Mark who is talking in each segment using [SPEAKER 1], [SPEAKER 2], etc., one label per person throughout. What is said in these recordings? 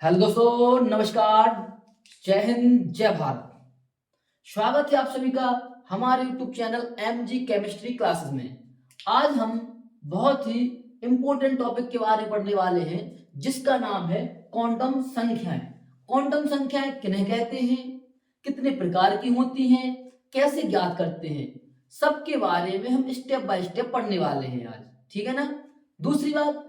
[SPEAKER 1] Hello दोस्तों, नमस्कार। जय हिंद, जय भारत। स्वागत है आप सभी का हमारे YouTube channel MG chemistry classes में। आज हम बहुत ही इंपॉर्टेंट टॉपिक के बारे में पढ़ने वाले हैं, जिसका नाम है क्वांटम संख्याएं। क्वांटम संख्याएं किन्हें कहते हैं, कितने प्रकार की होती हैं, कैसे ज्ञात करते हैं, सबके बारे में हम स्टेप बाय स्टेप पढ़ने वाले हैं आज। ठीक है ना। दूसरी बात,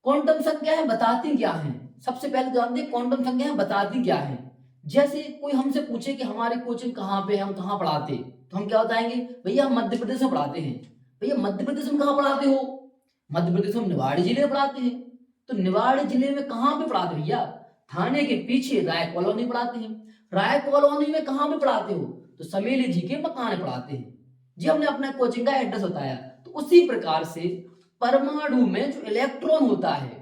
[SPEAKER 1] क्वांटम संख्याएं बताती क्या हैं। सबसे पहले जानते हैं क्वांटम संख्याएं बताती क्या हैं। जैसे कोई हमसे पूछे कि हमारी कोचिंग कहाँ पे है, हम कहाँ पढ़ाते, तो हम क्या बताएंगे, भैया हम मध्य प्रदेश में पढ़ाते हैं। भैया मध्य प्रदेश में कहाँ पढ़ाते हो? मध्य प्रदेश में निवाड़ी जिले में पढ़ाते हैं। तो निवाड़ी जिले में कहाँ पे पढ़ाते भैया? थाने के पीछे राय कॉलोनी पढ़ाते हैं। राय कॉलोनी में कहाँ पे पढ़ाते हो? तो समेली जी के मकान में पढ़ाते हैं। जी हमने अपना कोचिंग का एड्रेस बताया। तो उसी प्रकार से परमाणु में जो इलेक्ट्रॉन होता है,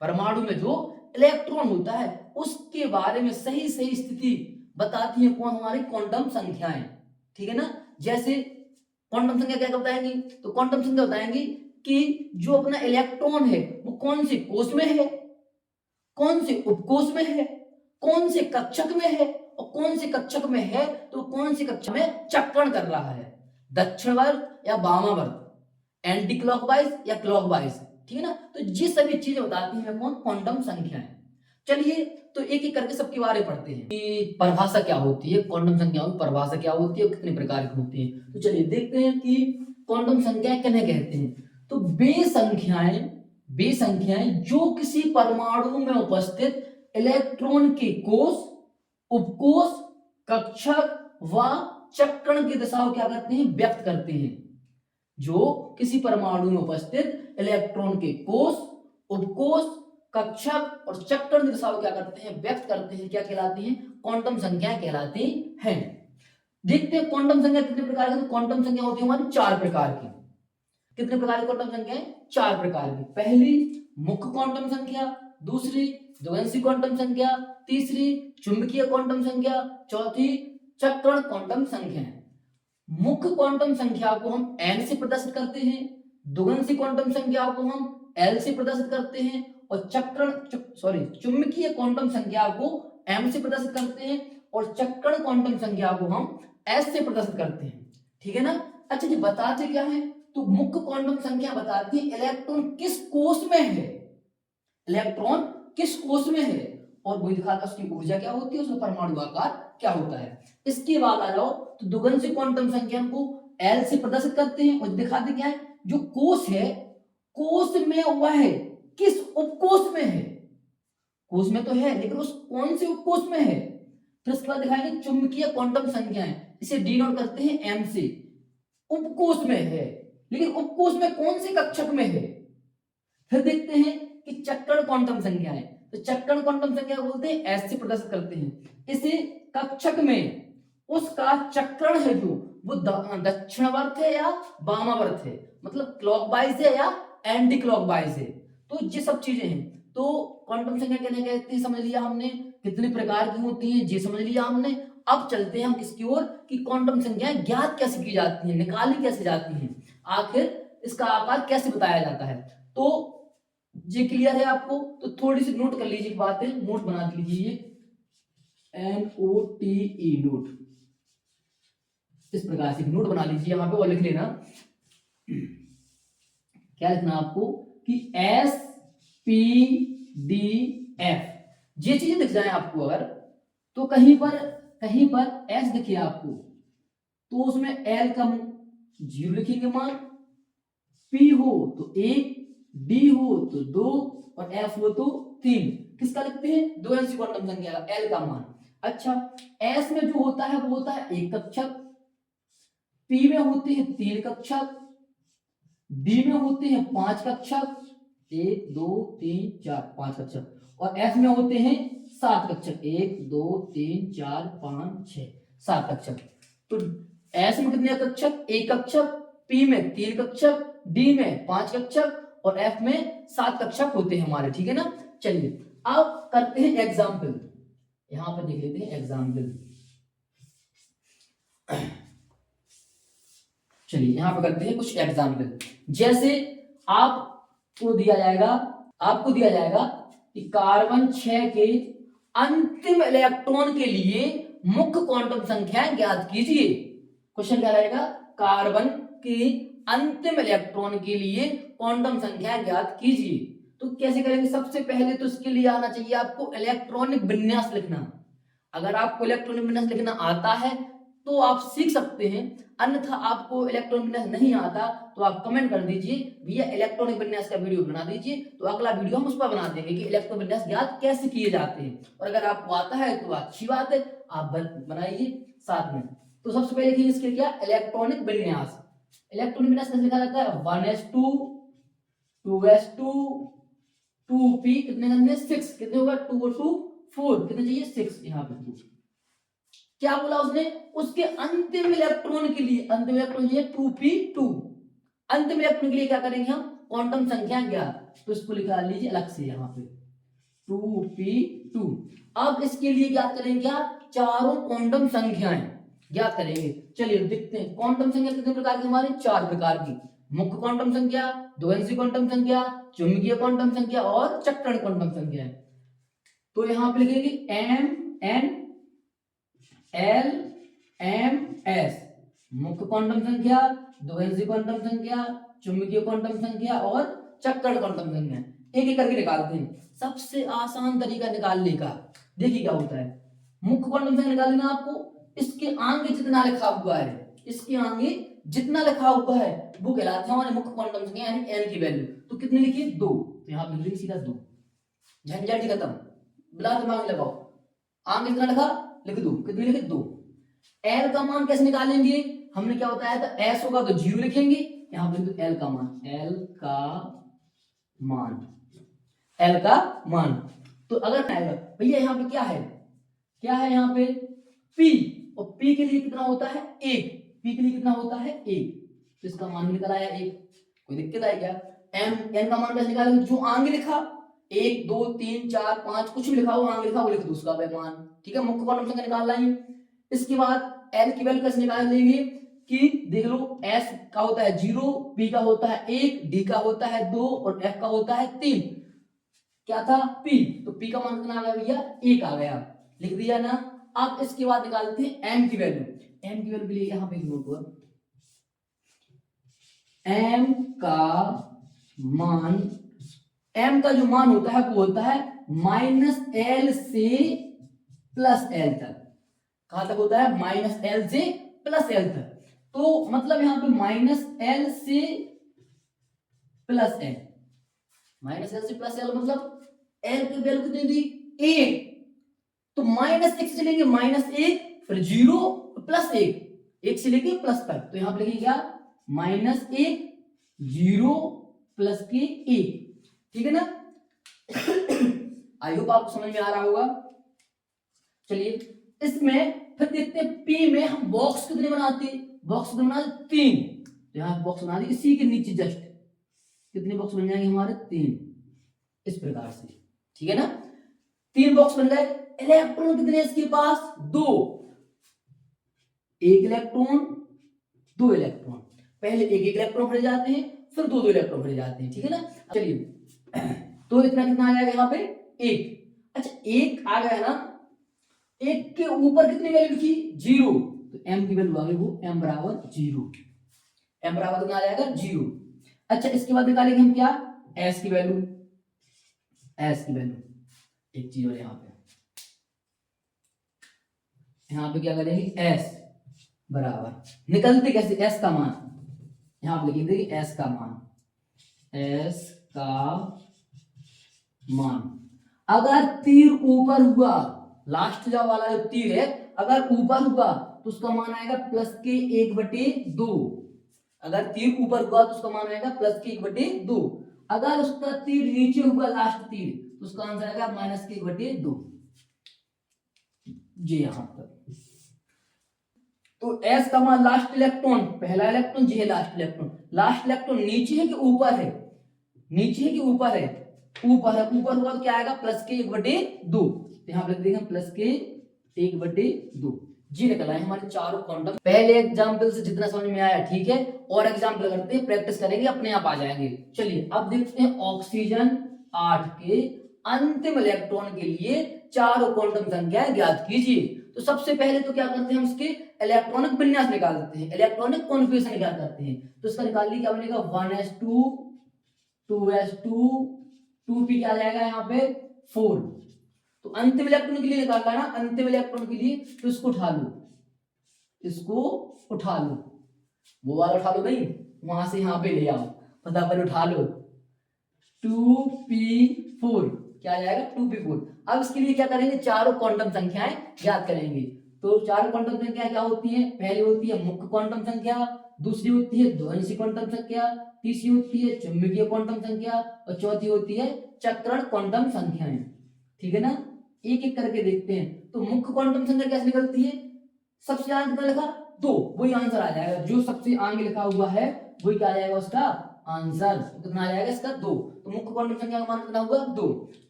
[SPEAKER 1] परमाणु में जो इलेक्ट्रॉन होता है, उसके बारे में सही सही स्थिति बताती है कौन? हमारी क्वांटम संख्याएं। ठीक है ना। जैसे क्वांटम संख्या क्या बताएंगी, तो क्वांटम संख्या बताएंगी कि जो अपना इलेक्ट्रॉन है वो कौन से कोष में है, कौन से उपकोष में है, कौन से कक्षक में है, और कौन से कक्षक में है तो कौन से कक्षक में चक्रण कर रहा है, दक्षिणावर्त या वामावर्त, एंटी क्लॉकवाइज या क्लॉकवाइज। ठीक है ना। तो ये सभी चीजें बताती है कौन? क्वांटम संख्याएं। चलिए तो एक एक करके सबके बारे में पढ़ते हैं कि परिभाषा क्या होती है, क्वांटम संख्याओं की परिभाषा क्या होती है और कितने प्रकार की होती है। तो चलिए देखते हैं कि क्वांटम संख्याएं किन्हें कहते हैं। तो वे संख्याएं जो किसी परमाणु में उपस्थित इलेक्ट्रॉन के कोष, उपकोष, कक्षक व चक्रण की दिशा को क्या करते हैं? व्यक्त करते हैं। जो किसी परमाणु में उपस्थित इलेक्ट्रॉन के कोष, उपकोष, कक्षक और चक्रण की दिशा को क्या करते हैं? व्यक्त करते हैं। क्या कहलाती हैं? क्वांटम संख्याएं कहलाती हैं। देखते हैं क्वांटम संख्या कितने प्रकार की। क्वांटम संख्या होती है हमारी 4 प्रकार की। कितने प्रकार की क्वांटम संख्याएं? 4 प्रकार की। पहली मुख्य क्वांटम संख्या, दूसरी द्विआंशी क्वांटम संख्या, तीसरी चुंबकीय क्वांटम संख्या, चौथी चक्रण क्वांटम संख्या। मुख्य क्वांटम संख्या को हम n से प्रदर्शित करते हैं, द्विआंशी क्वांटम संख्या को हम l से प्रदर्शित करते हैं, और चुंबकीय क्वांटम संख्या को m से प्रदर्शित करते हैं, और चक्रण क्वांटम संख्या को हम s से प्रदर्शित करते हैं। ठीक है ना। अच्छा जी, बताते क्या है? तो मुख्य क्वांटम संख्या बताती है इलेक्ट्रॉन किस कोष में है, इलेक्ट्रॉन किस कोष में है, और वो दिखाता है उसकी ऊर्जा क्या होती है, उसका परमाणु आकार क्या होता है। इसके बाद आ जाओ तो द्विआंशी क्वांटम संख्या को L से प्रदर्शित करते हैं, और दिखाते क्या है? जो कोष है, कोष में वह किस उपकोष में है। कोष में तो है, लेकिन उस कौन से उपकोष में है। फिर उसके बाद दिखाएंगे चुंबकीय क्वांटम संख्याएं, इसे डिनोट करते हैं M से। उपकोष में है, लेकिन उपकोष में कौन से कक्षक में है। फिर देखते हैं कि चक्रण क्वांटम संख्या है, तो चक्रण क्वांटम संख्या बोलते हैं एस से प्रदर्शित करते हैं। इसे कक्षक में उसका चक्रण है जो वो दक्षिणावर्त है या वामावर्त है, मतलब क्लॉकवाइज है या एंटी क्लॉकवाइज है। तो ये सब चीजें हैं। तो क्वांटम संख्या कहने कहते हैं, समझ लिया हमने। कितने प्रकार की होती है ये समझ लिया हमने। अब चलते हैं हम किसकी ओर कि क्वांटम संख्याएं ज्ञात कैसे की जाती हैं, निकाली कैसे जाती हैं, आखिर इसका आकार कैसे बताया जाता है। तो ये क्लियर है आपको? तो थोड़ी सी नोट कर लीजिए बातें, नोट बना लीजिए। NOTE नोट, इस प्रकार से नोट बना लीजिए यहां पे, और लिख लेना क्या लिखना आपको कि SPDF। ये चीजें दिख जाए आपको अगर, तो कहीं पर S दिखे आपको तो उसमें L का 0 लिखेंगे मान, P हो तो 1, D हो तो 2, और F हो तो 3। किसका लिखते हैं? द्विआंशी क्वांटम संख्या का L का मान। अच्छा, S में जो होता है वो होता है एक कक्षक, P में होते हैं 3 कक्षक, D में होते हैं 5 कक्षक, 1 2 3 4 5 कक्षक, और F में होते हैं 7 कक्षक, 1 2 3 4 5 6 7 कक्षक। तो S में कितने कक्षक? एक कक्षक, P में 3 कक्षक, D में 5 कक्षक, और F में 7 कक्षक होते हैं हमारे। ठीक है ना। चलिए अब करते हैं एग्जाम्पल, यहां पर देख लेते हैं एग्जाम्पल। चलिए यहां पर करते हैं कुछ एग्जाम्पल। जैसे आपको दिया जाएगा कि कार्बन 6 के अंतिम इलेक्ट्रॉन के लिए मुख्य क्वांटम संख्या ज्ञात कीजिए। क्वेश्चन क्या रहेगा, कार्बन के अंतिम इलेक्ट्रॉन के लिए क्वांटम संख्या ज्ञात कीजिए। तो कैसे करेंगे, सबसे पहले तो इसके लिए आना चाहिए आपको इलेक्ट्रॉनिक विन्यास लिखना। अगर आपको इलेक्ट्रॉनिक विन्यास लिखना आता है तो आप सीख सकते हैं, अन्यथा आपको इलेक्ट्रॉनिक विन्यास नहीं आता तो आप कमेंट कर दीजिए भैया इलेक्ट्रॉनिक विन्यास का वीडियो बना दीजिए, तो अगला वीडियो हम उस पर बना देंगे कि इलेक्ट्रॉनिक विन्यास ज्ञात कैसे किए जाते हैं। और अगर आपको आता है तो अच्छी बात है, आप बनाइए साथ में। तो सबसे पहले देखिए इसके क्या, इलेक्ट्रॉनिक विन्यास। इलेक्ट्रॉनिक विन्यास कैसे लिखा जाता है, 1s2 2s2 2p कितने करने 6, कितने होगा 2 और 2 4, कितने चाहिए 6, यहाँ पे 2। क्या बोला उसने, उसके अंतिम इलेक्ट्रॉन के लिए, अंतिम इलेक्ट्रॉन ये 2p2, अंतिम इलेक्ट्रॉन के लिए क्या करेंगे हम, क्वांटम संख्या ज्ञात। तो इसको निकाल लीजिए अलग से यहाँ पे 2p2। अब इसके लिए ज्ञात करेंगे क्या, चारों क्वांटम संख्याएं ज्ञात करेंगे। चलिए देखते हैं क्वांटम संख्या कितने प्रकार की, हमारी 4 प्रकार की, मुख्य क्वांटम संख्या, द्वैंसी क्वांटम संख्या, चुंबकीय क्वांटम संख्या और चक्रण क्वांटम संख्या। तो यहाँ पे लिखेंगे m n l m s, मुख्य क्वांटम संख्या, द्वैंसी क्वांटम संख्या, चुंबकीय क्वांटम संख्या और चक्रण क्वांटम संख्या। एक एक करके निकालते हैं। सबसे आसान तरीका निकालने का, देखिए क्या होता है, मुख्य क्वांटम संख्या निकालना आपको, इसके आगे जितना लिखा हुआ है, इसके आगे जितना लिखा हुआ है वो कहलाता है हमारे मुख्य क्वांटम संख्या यानी n की वैल्यू। तो कितनी लिखिए 2, तो यहाँ लिख लीजिए सीधा 2, झंझट ही खत्म, बिना दिमाग लगाओ, आगे जितना लिखा लिख दो, कितनी लिखे 2। l का मान कैसे निकालेंगे, हमने क्या बताया था, s होगा तो 0 लिखेंगे, यहाँ पे l का मान, l का मान, l का मान। तो अगर भैया यहाँ पे क्या है, क्या है यहाँ पे p, और p के लिए कितना होता है 1, p के लिए कितना होता है 1, तो इसका मान निकल आया 1। कोई दिक्कत है क्या, n का मान कैसे निकालेंगे, जो आगे लिखा 1 2 3 4 5 कुछ भी लिखा हो, आगे लिखा वो लिख दो उसका मान, ठीक है, मुख्य क्वांटम संख्या निकाल लाएंगे। इसके बाद l की वैल्यू कैसे निकाल लेंगे कि देख लो, s का होता है 0, p का होता है 1, d का होता है 2 और f का होता है 3। क्या था p, तो p का मान कितना आ गया भैया 1 आ गया, लिख दिया ना। अब इसके बाद निकालते हैं m की वैल्यू। m की वैल्यू के लिए यहाँ पे नोट हुआ, m का मान, m का जो मान होता है वो होता है -l से +l तक। कहां तक होता है, -l से +l तक। तो मतलब यहाँ पे -l से +l, -l से +l मतलब l की वैल्यू कितनी दी 1, तो -1 से लेंगे -1, फिर 0 +1, 1 से लेके प्लस तक। तो यहाँ पे लिखिए क्या, -1 0 प्लस के 1, ठीक है ना। आई होप आपको समझ में आ रहा होगा। चलिए इसमें फिर देखते हैं p में हम बॉक्स कितने बनाते हैं, बॉक्स बना 3, तो यहाँ बॉक्स बना दी, इसी के नीचे जस्ट कितने बॉक्स बन जाएंगे हमारे 3, इस प्रकार से, ठीक है ना। 3 बॉक्स बन गए। इलेक्ट्रॉन कितने इसके पास 2, 1 इलेक्ट्रॉन 2 इलेक्ट्रॉन, पहले 1 इलेक्ट्रॉन भरे जाते हैं, फिर 2 इलेक्ट्रॉन भरे जाते हैं, ठीक है ना। चलिए तो इतना कितना आ जाएगा यहाँ पे 1। अच्छा 1 आ गया ना, 1 के ऊपर कितनी वैल्यू लिखी 0, तो m की वैल्यू आ गई वो m बराबर 0, m बराबर कितना आ जाएगा 0। अच्छा इसके बाद निकालेंगे हम क्या, s की वैल्यू, s की वैल्यू एक चीज और यहाँ पे क्या करेंगे s बराबर, निकलते कैसे s का मान, यहाँ पे लिखेंगे s का मान, s का मान, अगर तीर ऊपर हुआ, लास्ट जा वाला जो तीर है अगर ऊपर हुआ तो उसका मान आएगा +1/2, अगर तीर ऊपर हुआ तो उसका मान आएगा +1/2, अगर उसका तीर नीचे हुआ लास्ट तीर तो उसका आंसर आएगा -1/2। जी यहां तक। तो s का मान लास्ट इलेक्ट्रॉन, पहला इलेक्ट्रॉन जी है लास्ट इलेक्ट्रॉन, लास्ट इलेक्ट्रॉन नीचे है कि ऊपर है, नीचे है कि ऊपर है, ऊपर है, ऊपर हुआ तो क्या आएगा +1/2, यहाँ पे लिख देंगे +1/2। जी निकला है हमारे चारों क्वांटम। पहले एग्जांपल से जितना समझ में आया ठीक है, और एग्जांपल करते हैं, प्रैक्टिस करेंगे अपने आप आ जाएंगे। चलिए अब देखते हैं ऑक्सीजन 8 के अंतिम इलेक्ट्रॉन के लिए चारों क्वांटम संख्याएं ज्ञात कीजिए। तो सबसे पहले तो क्या करते हैं, हम इसके इलेक्ट्रॉनिक विन्यास निकाल देते हैं, इलेक्ट्रॉनिक कॉन्फ़िगरेशन निकाल करते हैं। तो इसका निकालिए, क्या बनेगा 1s2 2s2 2p क्या आ जाएगा यहाँ पे 4। तो अंतिम इलेक्ट्रॉन के लिए निकालना है ना, अंतिम इलेक्ट्रॉन के लिए, तो इसको उठा लो, इसको उठा लो, वो वाला उठा लो नहीं, वहां से यहाँ पे ले आओ, फटाफट उठा लो। 2p4 क्या आ जाएगा 2p4। अब इसके लिए क्या करेंगे, चारों क्वांटम संख्याएं ज्ञात करेंगे। तो चारों क्वांटम संख्याएं क्या होती हैं, पहली होती है मुख्य क्वांटम संख्या, दूसरी होती है ध्वंसी क्वांटम संख्या, तीसरी होती है चुंबकीय क्वांटम संख्या और चौथी होती है चक्रण क्वांटम संख्याएं। ठीक है ना, एक एक करके देखते हैं। तो मुख्य क्वांटम संख्या कैसे निकलती है, सबसे आगे कितना लिखा 2, वही आंसर आ जाएगा, जो सबसे आगे लिखा हुआ है वही क्या आ जाएगा उसका आंसर। कितना आ जाएगा इसका 2। तो मुख्य क्वांटम संख्या का मान कितना हुआ 2।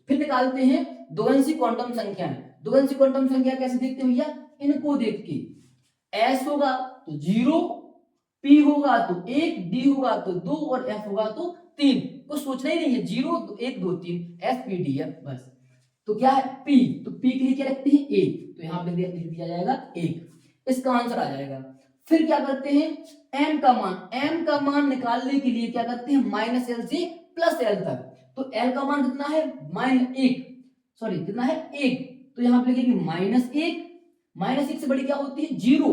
[SPEAKER 1] फिर निकालते हैं द्वंसी क्वांटम संख्याएं। द्वंसी क्वांटम संख्या कैसे देखते हैं भैया, इनको देख के, s होगा तो 0, p होगा तो 1, d होगा तो 2 और f होगा तो 3। कुछ सोचना ही नहीं है, 0 1 2 3 s p d f बस। तो क्या है p, तो p के लिए क्या रखते हैं 1, तो यहाँ पे लिख दिया जाएगा 1, इसका आंसर आ जाएगा। फिर क्या करते हैं, m का मान निकालने के लिए क्या करते हैं -l से +l तक। तो l का मान कितना है -1, सॉरी कितना है 1, तो यहाँ पे लिखेंगे -1, -1 से बड़ी क्या होती है 0,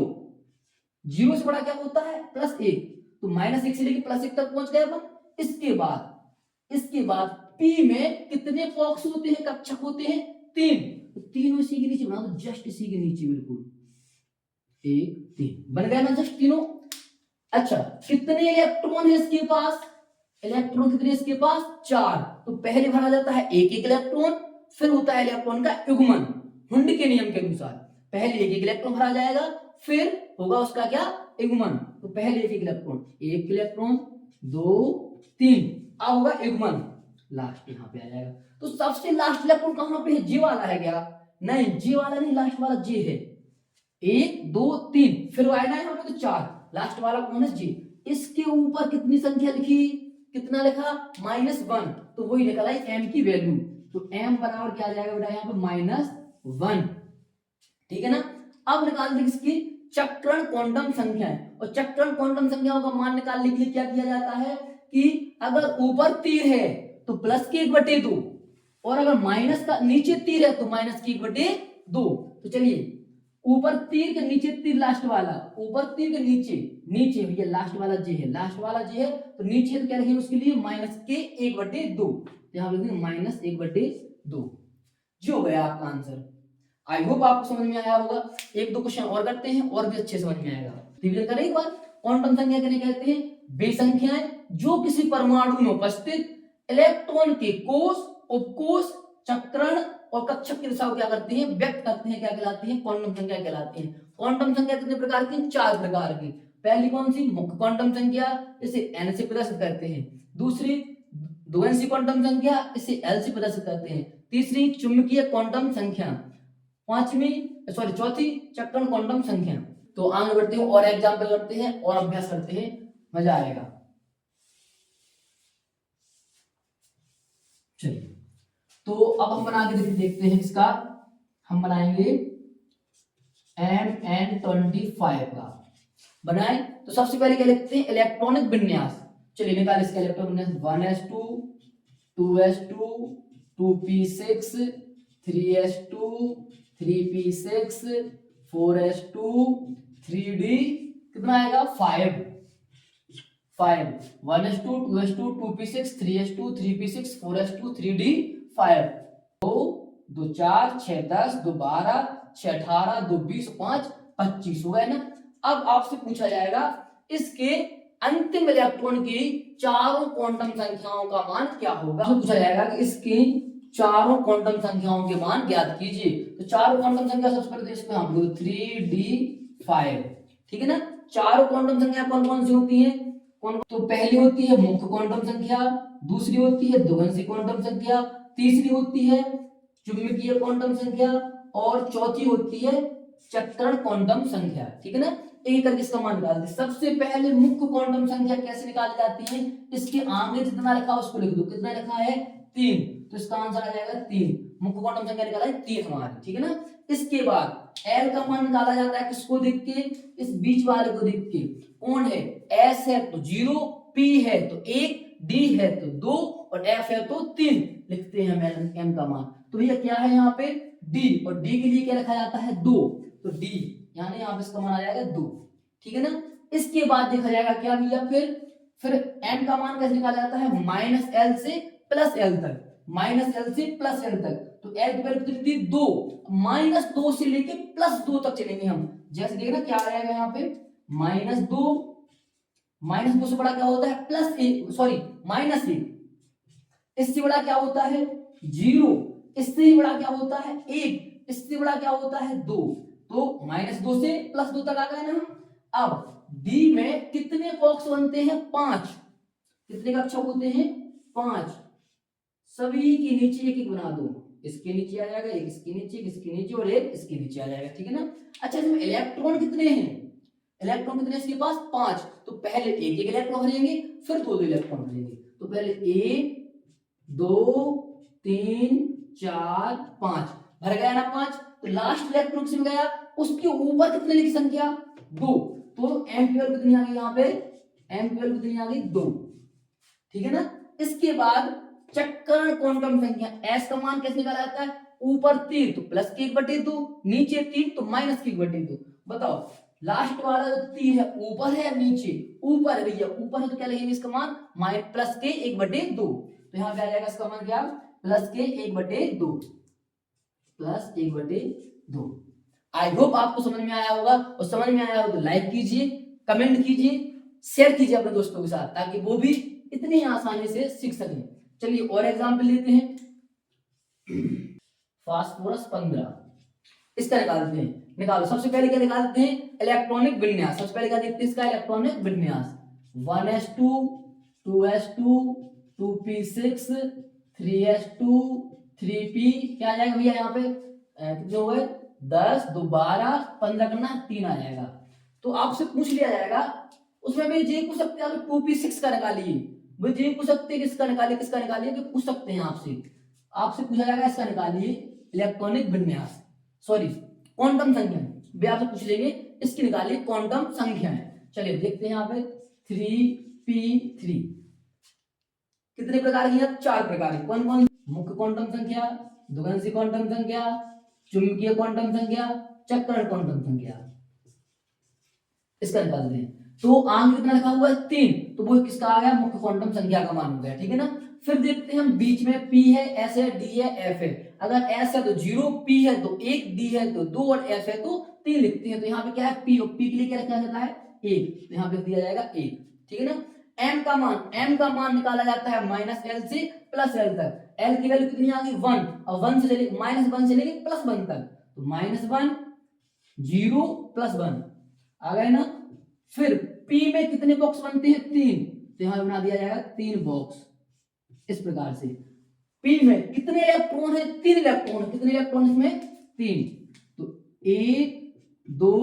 [SPEAKER 1] 0 से बड़ा क्या होता है +1, तो -1 से लेके +1 तक पहुंच गए अपन। इसके बाद p में कितने बॉक्स होते हैं, कक्षक होते हैं 3, तो तीनों इसी के नीचे बना दो, जस्ट इसी के नीचे, बिल्कुल 1 3 बन गया ना जस्ट तीनों। अच्छा, कितने इलेक्ट्रॉन है इसके पास, इलेक्ट्रॉन कितने इसके पास 4, तो पहले भरा जाता है एक एक इलेक्ट्रॉन, फिर होता है इलेक्ट्रॉन का युग्मन, हुंड के नियम के अनुसार। पहले एक एक इलेक्ट्रॉन भरा जाएगा, फिर होगा उसका क्या युग्मन। तो पहले एक इलेक्ट्रॉन 2 3, अब होगा युग्मन, लास्ट यहाँ पे आ जाएगा। तो सबसे लास्ट इलेक्ट्रॉन कहां पे है, जे वाला है क्या, नहीं जे वाला नहीं, लास्ट वाला जे है, 1 2 3, फिर आएगा यहाँ पे तो 4, लास्ट वाला कौन है जी। इसके ऊपर कितनी संख्या लिखी, कितना लिखा -1, तो वही निकला m की वैल्यू। तो m बराबर क्या आ जाएगा बेटा यहाँ पे -1। ठीक है ना, अब निकाल देंगे इसकी चक्रण क्वांटम संख्या, और चक्रण क्वांटम संख्याओं का मान निकालने के लिए क्या किया जाता है कि अगर ऊपर तीर है तो प्लस के 1/2, और अगर माइनस का नीचे तीर है तो माइनस की 1/2। तो चलिए, ऊपर तीर के नीचे तीर लास्ट वाला, ऊपर तीर के नीचे भैया लास्ट वाला जे है, लास्ट वाला जे है, तो नीचे तो क्या रखेंगे उसके लिए -1/2, यहाँ पे लिखेंगे -1/2, जो गया आपका आंसर। आई होप आपको समझ में आया होगा। एक दो क्वेश्चन और करते हैं, और भी अच्छे समझ में आएगा। रिवीजन करें एक बार। क्वांटम संख्या किन्हें कहते हैं, वे संख्याएं जो किसी परमाणु में उपस्थित इलेक्ट्रॉन के कोष, उपकोष, चक्रण और कक्षक की दिशा को क्या करती हैं, व्यक्त करते हैं, क्या कहलाती हैं, क्वांटम संख्या कहलाती हैं। क्वांटम संख्या कितने प्रकार की, 4 प्रकार की। पहली कौन सी, मुख्य क्वांटम संख्या, इसे n से प्रदर्शित करते हैं। दूसरी द्वंसी क्वांटम संख्या, इसे l से प्रदर्शित करते हैं। तीसरी चुंबकीय क्वांटम संख्या, चौथी चक्रण क्वांटम संख्या। तो आगे बढ़ते हैं और एग्जाम्पल करते हैं और अभ्यास करते हैं, मजा आएगा। चलिए, तो अब हम बना के देखते हैं इसका। हम बनाएंगे Mn25 का। बनाए तो सबसे पहले क्या लिखते हैं, इलेक्ट्रॉनिक विन्यास। चलिए निकाल इसका इलेक्ट्रॉनिक विन्यास, 1s2 2s2 2p6 3s2 3p6 4s2 3d, कितना आएगा 5 1s2 2s2 2p6 3s2 3p6 4s2 3d 5। 2 2 4 6 10 2 12 6 18 2 20 5 25 हो गए ना। अब आपसे पूछा जाएगा इसके अंतिम इलेक्ट्रॉन की चारों क्वांटम संख्याओं का मान क्या होगा। तो पूछा जाएगा कि इसकी चारों क्वांटम संख्याओं के मान ज्ञात कीजिए। तो चारों क्वांटम संख्या सबसे पहले इसको हम लोग 3d5, ठीक है ना। चारों क्वांटम संख्या कौन कौन सी होती है, तो पहली होती है मुख्य क्वांटम संख्या, दूसरी होती है द्वंसी क्वांटम संख्या, तीसरी होती है चुंबकीय क्वांटम संख्या और चौथी होती है चक्रण क्वांटम संख्या, ठीक है ना। एक करके इसका मान निकालते हैं। सबसे पहले मुख्य क्वांटम संख्या कैसे निकाली जाती है, इसके आगे जितना लिखा है उसको लिख दो। कितना लिखा है 3, तो इसका आंसर आ जाएगा 3। मुख्य क्वांटम संख्या निकाला है 3 हमारी, ठीक है ना। इसके बाद L का मान निकाला जाता है किसको देख के, इस बीच वाले को देख के। कौन है, S है तो 0, P है तो 1, D है तो 2 और F है तो 3। लिखते हैं हम M का मान। तो भैया क्या है यहाँ पे D, और D के लिए क्या रखा जाता है 2, तो D यानी यहाँ पे इसका मान आ जाएगा 2, ठीक है ना। इसके बाद देखा जाएगा क्या भैया, फिर M का मान कैसे निकाला जाता है, -L से +L तक, -L से +L तक। तो L की वैल्यू कितनी थी 2, -2 से लेके +2 तक चलेंगे हम। जैसे देखना क्या आ जाएगा यहाँ पे, -2 से बड़ा क्या होता है +1, सॉरी -1, इससे बड़ा क्या होता है 0, इससे बड़ा क्या होता है 1, इससे बड़ा क्या होता है 2। तो -2 से +2 तक आ गए ना। अब D में कितने बॉक्स बनते हैं, 5। कितने कक्षा होते हैं, 5। सभी के नीचे एक एक बना दो, इसके नीचे आ जाएगा, एक इसके नीचे, एक इसके नीचे और एक इसके नीचे आ जाएगा, ठीक है ना। अच्छा, इसमें इलेक्ट्रॉन कितने हैं, इलेक्ट्रॉन कितने इसके पास 5। तो पहले एक एक इलेक्ट्रॉन भरेंगे, फिर दो दो इलेक्ट्रॉन भरेंगे। तो पहले 1 2 3 4 5 भर गया ना 5। तो लास्ट इलेक्ट्रॉन किसमें गया, उसके ऊपर कितने की संख्या 2। तो M की वैल्यू कितनी आ गई यहाँ पे, M की वैल्यू कितनी आ गई 2, ठीक है ना। इसके बाद चक्करण क्वांटम संख्या S का मान कैसे निकाला जाता है, ऊपर 3 तो +1/2, नीचे 3 तो -1/2। बताओ लास्ट वाला जो 3 है ऊपर है या नीचे, ऊपर है भैया, ऊपर है तो क्या लगेगा इसका मान +1/2। तो यहाँ पे आ जाएगा इसका मान क्या, +1/2, +1/2। आई होप आपको समझ में आया होगा, और समझ में आया हो तो लाइक कीजिए, कमेंट कीजिए, शेयर कीजिए अपने दोस्तों के साथ, ताकि वो भी इतनी आसानी से सीख सकें। चलिए और एग्जाम्पल लेते हैं। फास्फोरस 15, इसका निकालते हैं। निकालो, सबसे पहले क्या निकालते हैं, इलेक्ट्रॉनिक विन्यास। सबसे पहले क्या देखते हैं, इसका इलेक्ट्रॉनिक विन्यास। 1s2 2s2 2p6 3s2 3p, क्या आ जाएगा भैया यहाँ पे, कितने हो गए 10 2 12 15 करना 3 आ जाएगा। तो आपसे पूछ लिया जाएगा, उसमें भी जे पूछ सकते हैं 2p6 का निकालिए, वो जे पूछ सकते हैं किसका निकालिए, किसका निकालिए, तो पूछ सकते हैं आपसे। आपसे पूछा जाएगा इसका निकालिए, इलेक्ट्रॉनिक विन्यास, सॉरी क्वांटम संख्या भी आपसे पूछ लेंगे, इसकी निकालिए क्वांटम संख्याएं। चलिए देखते हैं यहाँ पे 3p3 कितने प्रकार की है, 4 प्रकार की। कौन कौन, मुख्य क्वांटम संख्या, द्विगंशी क्वांटम संख्या, चुंबकीय क्वांटम संख्या, चक्रण क्वांटम संख्या। इसका निकालते हैं। तो आंक कितना लिखा हुआ है 3, तो वो किसका आ गया, मुख्य क्वांटम संख्या का मान हो गया, ठीक है ना। फिर देखते हैं हम, बीच में P है, S है, D है, F है। अगर S है तो 0, P है तो 1, D है तो 2 और F है तो 3 लिखते हैं। तो यहाँ पे क्या है P, और P के लिए क्या रखा जाता है 1, तो यहाँ पे दिया जाएगा 1, ठीक है ना। M का मान निकाला जाता है -L से +L तक। L की वैल्यू कितनी आ गई 1, और 1 से चले -1 से लेके +1 तक, तो -1 0 +1 आ गए ना। फिर P में कितने बॉक्स बनते हैं 3, तो यहाँ बना दिया जाएगा 3 बॉक्स। इस प्रकार से P में कितने इलेक्ट्रॉन है, 3 इलेक्ट्रॉन, कितने इलेक्ट्रॉन इसमें 3, तो 1 2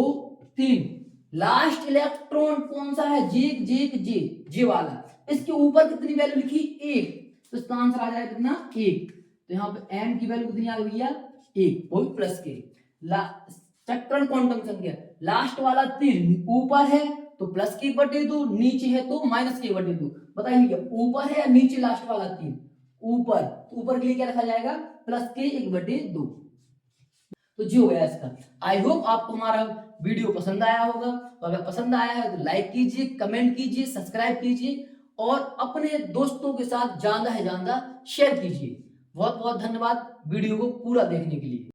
[SPEAKER 1] 3। लास्ट इलेक्ट्रॉन कौन सा है, जे वाला, इसके ऊपर कितनी वैल्यू लिखी 1, तो इसका आंसर आ जाएगा कितना 1। तो यहाँ पे M की वैल्यू कितनी आ गई भैया 1, वो भी प्लस के। चक्रण क्वांटम संख्या, लास्ट वाला 3 ऊपर है तो +1/2, नीचे है तो -1/2। बताइए भैया ऊपर है या नीचे, लास्ट वाला 3 ऊपर, तो ऊपर के लिए क्या रखा जाएगा +1/2। तो जी हो गया इसका। आई होप आपको हमारा वीडियो पसंद आया होगा, तो अगर पसंद आया है तो लाइक कीजिए, कमेंट कीजिए, सब्सक्राइब कीजिए, और अपने दोस्तों के साथ ज्यादा से ज्यादा शेयर कीजिए। बहुत बहुत धन्यवाद वीडियो को पूरा देखने के लिए।